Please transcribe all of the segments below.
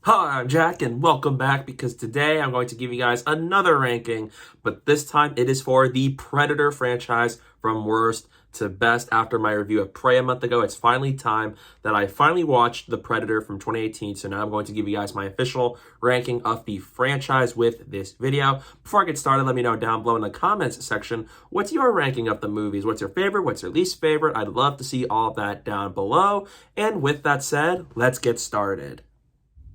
Hi, I'm Jack, and welcome back because today I'm going to give you guys another ranking, but this time it is for the Predator franchise from worst to best. After my review of Prey a month ago, it's finally time that I finally watched The Predator from 2018, so now I'm going to give you guys my official ranking of the franchise with this video. Before I get started, let me know down below in the comments section, what's your ranking of the movies? What's your favorite? What's your least favorite? I'd love to see all of that down below, and with that said, let's get started.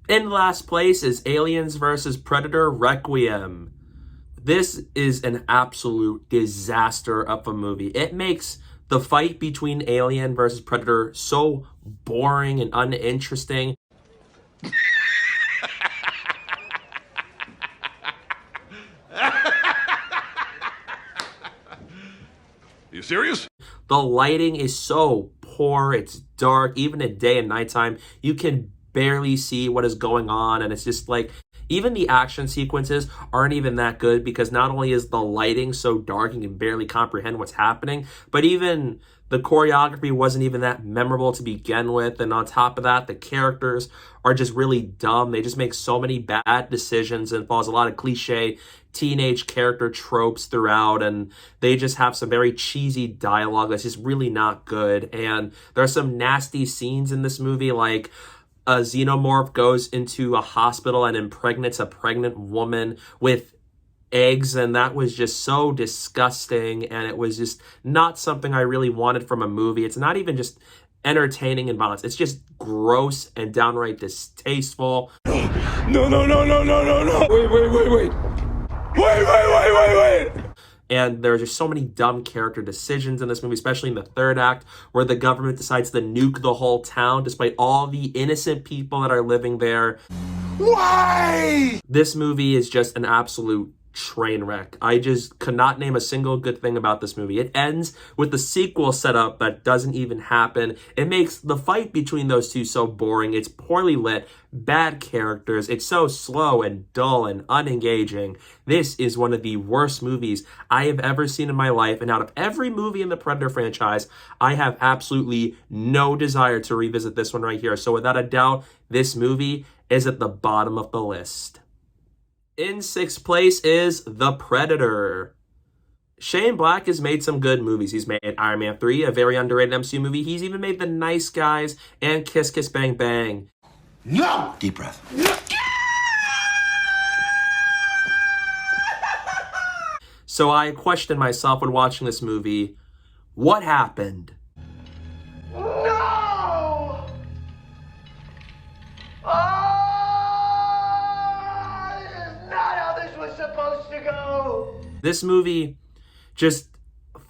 In last place is Aliens vs. Predator Requiem. This is an absolute disaster of a movie. It makes the fight between Alien versus Predator so boring and uninteresting. You serious? The lighting is so poor. It's dark. Even at day and nighttime, you can barely see what is going on, and it's just like even the action sequences aren't even that good because not only is the lighting so dark you can barely comprehend what's happening, but even the choreography wasn't even that memorable to begin with. And on top of that, the characters are just really dumb. They just make so many bad decisions and follows a lot of cliche teenage character tropes throughout, and they just have some very cheesy dialogue that's just really not good. And there are some nasty scenes in this movie, like a xenomorph goes into a hospital and impregnates a pregnant woman with eggs, and that was just so disgusting, and it was just not something I really wanted from a movie. It's not even just entertaining and violence. It's just gross and downright distasteful. No. Wait. And there's just so many dumb character decisions in this movie, especially in the third act, where the government decides to nuke the whole town despite all the innocent people that are living there. Why? This movie is just an absolute train wreck. I just could not name a single good thing about this movie. It ends with the sequel setup that doesn't even happen. It makes the fight between those two so boring. It's poorly lit, bad characters. It's so slow and dull and unengaging. This is one of the worst movies I have ever seen in my life. And out of every movie in the Predator franchise, I have absolutely no desire to revisit this one right here. So without a doubt, this movie is at the bottom of the list. In sixth place is The Predator. Shane Black has made some good movies. He's made Iron Man 3, a very underrated MCU movie. He's even made The Nice Guys and Kiss Kiss Bang Bang. No! Deep breath. So I questioned myself when watching this movie, what happened? No! Supposed to go. This movie just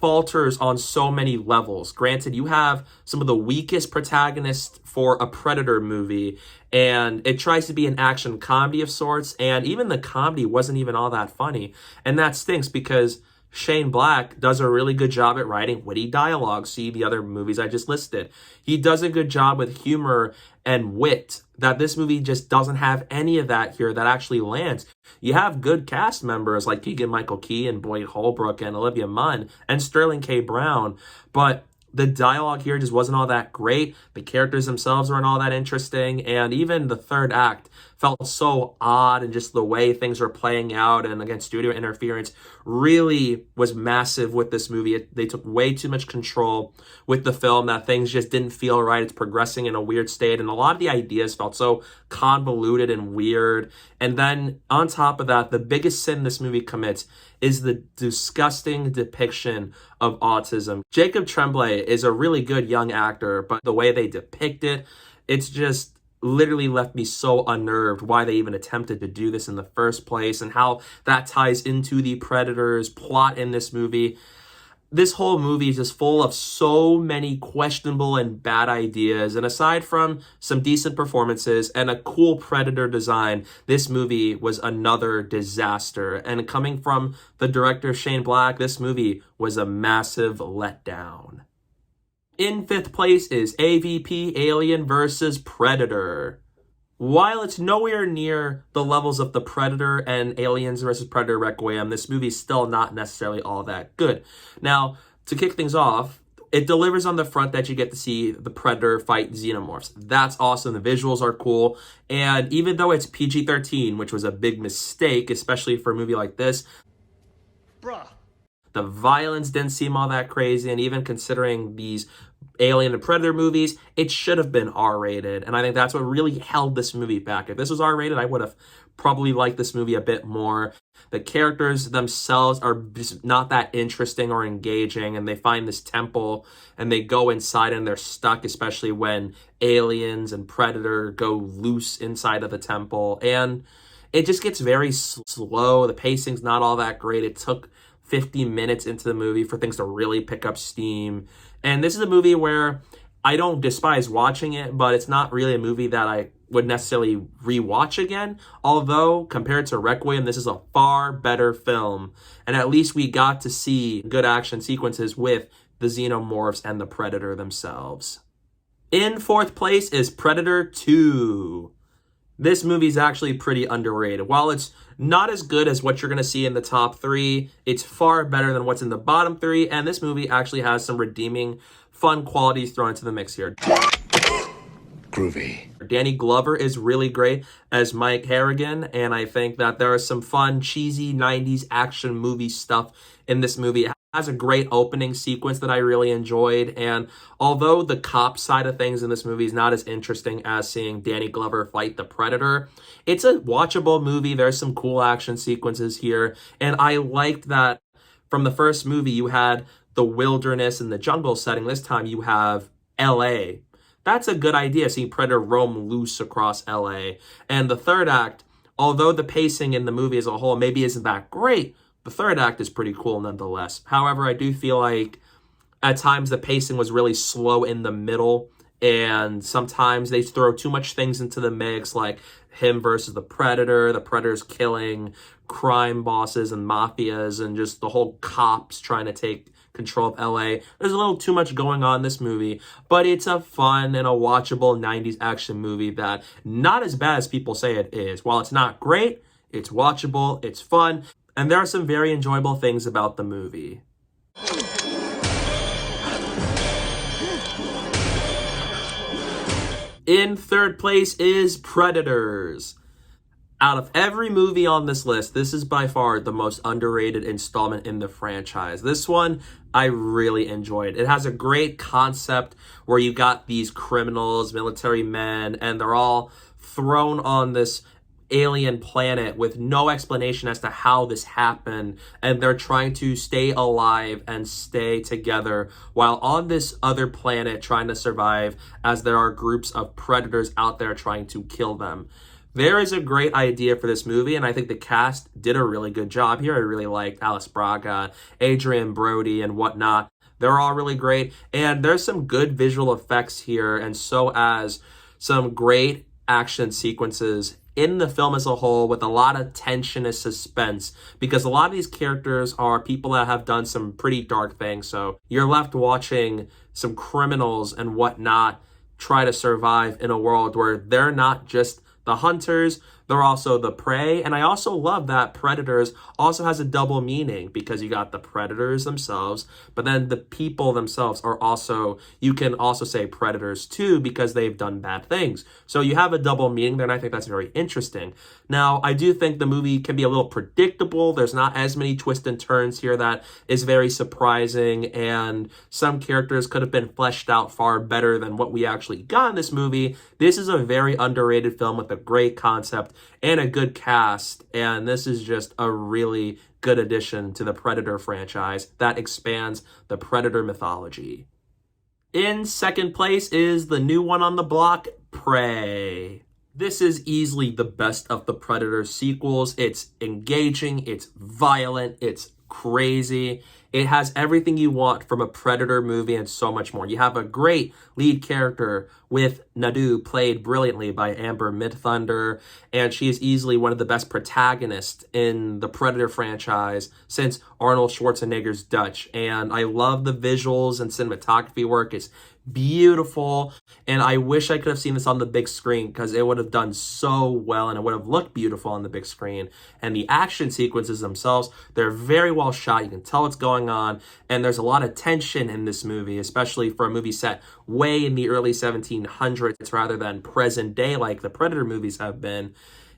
falters on so many levels. Granted, you have some of the weakest protagonists for a Predator movie, and it tries to be an action comedy of sorts, and even the comedy wasn't even all that funny. And that stinks because Shane Black does a really good job at writing witty dialogue. See the other movies I just listed. He does a good job with humor and wit that this movie just doesn't have any of that here that actually lands. You have good cast members like Keegan-Michael Key and Boyd Holbrook and Olivia Munn and Sterling K. Brown, but the dialogue here just wasn't all that great. The characters themselves weren't all that interesting. And even the third act felt so odd, and just the way things were playing out, and again, studio interference really was massive with this movie. They took way too much control with the film that things just didn't feel right. It's progressing in a weird state, and a lot of the ideas felt so convoluted and weird. And then on top of that, the biggest sin this movie commits is the disgusting depiction of autism. Jacob Tremblay is a really good young actor, but the way they depict it, it's just literally left me so unnerved why they even attempted to do this in the first place, and how that ties into the Predator's plot in this movie. This whole movie is just full of so many questionable and bad ideas, and aside from some decent performances and a cool Predator design, this movie was another disaster. And coming from the director Shane Black, this movie was a massive letdown. In fifth place is AVP Alien vs. Predator. While it's nowhere near the levels of The Predator and Aliens vs. Predator Requiem, this movie's still not necessarily all that good. Now, to kick things off, it delivers on the front that you get to see the Predator fight Xenomorphs. That's awesome. The visuals are cool. And even though it's PG-13, which was a big mistake, especially for a movie like this, Bruh. the violence didn't seem all that crazy. And even considering these Alien and Predator movies, it should have been R-rated. And I think that's what really held this movie back. If this was R-rated, I would have probably liked this movie a bit more. The characters themselves are just not that interesting or engaging, and they find this temple and they go inside and they're stuck, especially when aliens and Predator go loose inside of the temple. And it just gets very slow. The pacing's not all that great. It took 50 minutes into the movie for things to really pick up steam. And this is a movie where I don't despise watching it, but it's not really a movie that I would necessarily rewatch again. Although, compared to Requiem, this is a far better film. And at least we got to see good action sequences with the Xenomorphs and the Predator themselves. In fourth place is Predator 2. This movie is actually pretty underrated. While it's not as good as what you're going to see in the top 3, it's far better than what's in the bottom 3, and this movie actually has some redeeming, fun qualities thrown into the mix here. Groovy. Danny Glover is really great as Mike Harrigan, and I think that there is some fun, cheesy 90s action movie stuff in this movie. It has a great opening sequence that I really enjoyed, and although the cop side of things in this movie is not as interesting as seeing Danny Glover fight the Predator, it's a watchable movie. There's some cool action sequences here, and I liked that from the first movie you had the wilderness and the jungle setting. This time you have LA. That's a good idea, seeing Predator roam loose across LA. And the third act, although the pacing in the movie as a whole maybe isn't that great, the third act is pretty cool nonetheless. However, I do feel like at times the pacing was really slow in the middle, and sometimes they throw too much things into the mix, like him versus the Predator's killing crime bosses and mafias, and just the whole cops trying to take control of LA. There's a little too much going on in this movie, but it's a fun and a watchable 90s action movie that not as bad as people say it is. While it's not great, it's watchable, it's fun, and there are some very enjoyable things about the movie. In third place is Predators. Out of every movie on this list, this is by far the most underrated installment in the franchise. This one, I really enjoyed. It has a great concept where you got these criminals, military men, and they're all thrown on this alien planet with no explanation as to how this happened, and they're trying to stay alive and stay together while on this other planet trying to survive, as there are groups of predators out there trying to kill them. There is a great idea for this movie, and I think the cast did a really good job here. I really liked Alice Braga, Adrian Brody, and whatnot. They're all really great, and there's some good visual effects here, and so as some great action sequences in the film as a whole, with a lot of tension and suspense, because a lot of these characters are people that have done some pretty dark things, so you're left watching some criminals and whatnot try to survive in a world where they're not just the hunters, they're also the prey. And I also love that Predators also has a double meaning, because you got the predators themselves, but then the people themselves are also, you can also say predators too, because they've done bad things. So you have a double meaning there, and I think that's very interesting. Now, I do think the movie can be a little predictable. There's not as many twists and turns here that is very surprising, and some characters could have been fleshed out far better than what we actually got in this movie. This is a very underrated film with a great concept and a good cast, and this is just a really good addition to the Predator franchise that expands the Predator mythology. In second place is the new one on the block, Prey. This is easily the best of the Predator sequels. It's engaging, it's violent, it's crazy. It has everything you want from a Predator movie and so much more. You have a great lead character with Nadu, played brilliantly by Amber Midthunder, and she is easily one of the best protagonists in the Predator franchise since Arnold Schwarzenegger's Dutch. And I love the visuals and cinematography work. It's beautiful, and I wish I could have seen this on the big screen because it would have done so well and it would have looked beautiful on the big screen. And the action sequences themselves, they're very well shot. You can tell what's going on, and there's a lot of tension in this movie, especially for a movie set way in the early 1700s rather than present day like the Predator movies have been.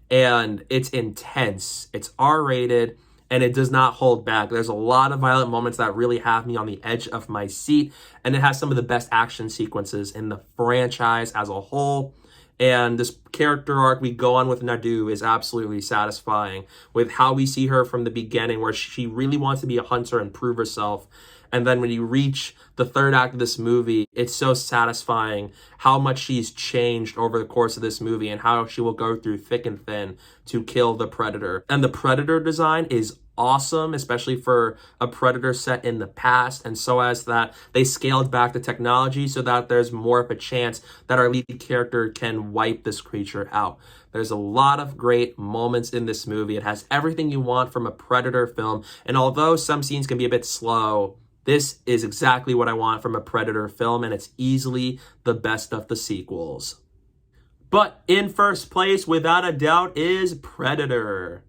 And it's intense, it's R-rated, and it does not hold back. There's a lot of violent moments that really have me on the edge of my seat, and it has some of the best action sequences in the franchise as a whole. And this character arc we go on with Nadu is absolutely satisfying, with how we see her from the beginning, where she really wants to be a hunter and prove herself. And then when you reach the third act of this movie, it's so satisfying how much she's changed over the course of this movie and how she will go through thick and thin to kill the Predator. And the Predator design is awesome, especially for a Predator set in the past, and so as that they scaled back the technology so that there's more of a chance that our lead character can wipe this creature out. There's a lot of great moments in this movie. It has everything you want from a Predator film, and although some scenes can be a bit slow, this is exactly what I want from a Predator film, and it's easily the best of the sequels. But in first place, without a doubt, is Predator.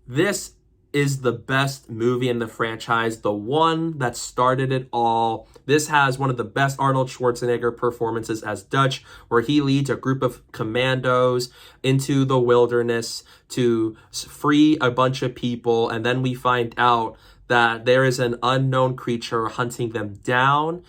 This is the best movie in the franchise, the one that started it all. This has one of the best Arnold Schwarzenegger performances as Dutch, where he leads a group of commandos into the wilderness to free a bunch of people, and then we find out that there is an unknown creature hunting them down.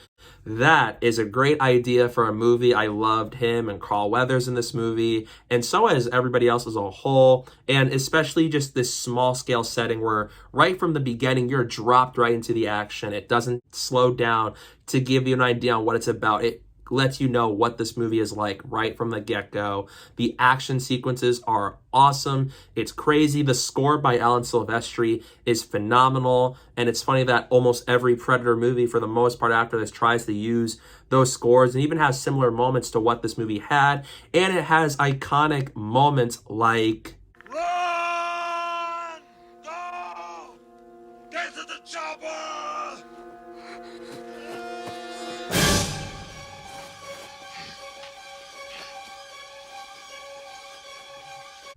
That is a great idea for a movie. I loved him and Carl Weathers in this movie, and so has everybody else as a whole, and especially just this small scale setting where right from the beginning you're dropped right into the action. It doesn't slow down to give you an idea on what it's about. It lets you know what this movie is like right from the get-go. The action sequences are awesome. It's crazy. The score by Alan Silvestri is phenomenal, and it's funny that almost every Predator movie for the most part after this tries to use those scores and even has similar moments to what this movie had, and it has iconic moments like Run! Go! Get to the chopper!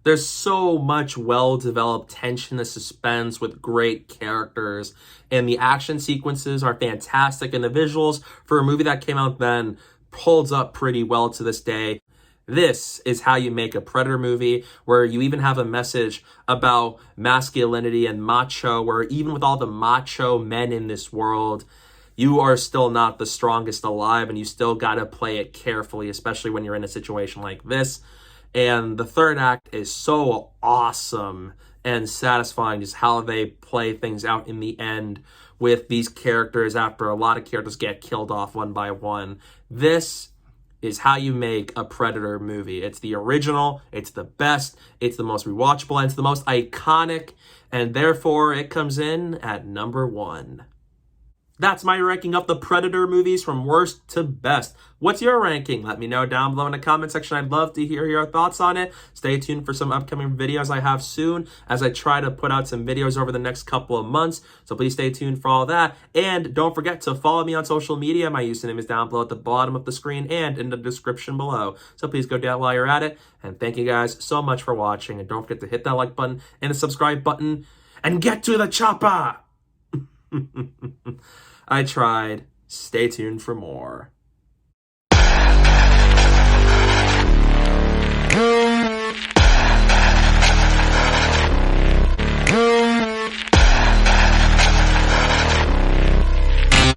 there's so much well-developed tension and suspense with great characters, and the action sequences are fantastic, and the visuals for a movie that came out then holds up pretty well to this day. This is how you make a Predator movie where you even have a message about masculinity and macho, where even with all the macho men in this world, you are still not the strongest alive, and you still gotta play it carefully, especially when you're in a situation like this. And the third act is so awesome and satisfying, just how they play things out in the end with these characters after a lot of characters get killed off one by one. This is how you make a Predator movie. It's the original, it's the best, it's the most rewatchable, and it's the most iconic, and therefore it comes in at number 1. That's my ranking of the Predator movies from worst to best. What's your ranking? Let me know down below in the comment section. I'd love to hear your thoughts on it. Stay tuned for some upcoming videos I have soon as I try to put out some videos over the next couple of months. So please stay tuned for all that. And don't forget to follow me on social media. My username is down below at the bottom of the screen and in the description below. So please go down while you're at it. And thank you guys so much for watching. And don't forget to hit that like button and the subscribe button and get to the chopper. I tried. Stay tuned for more.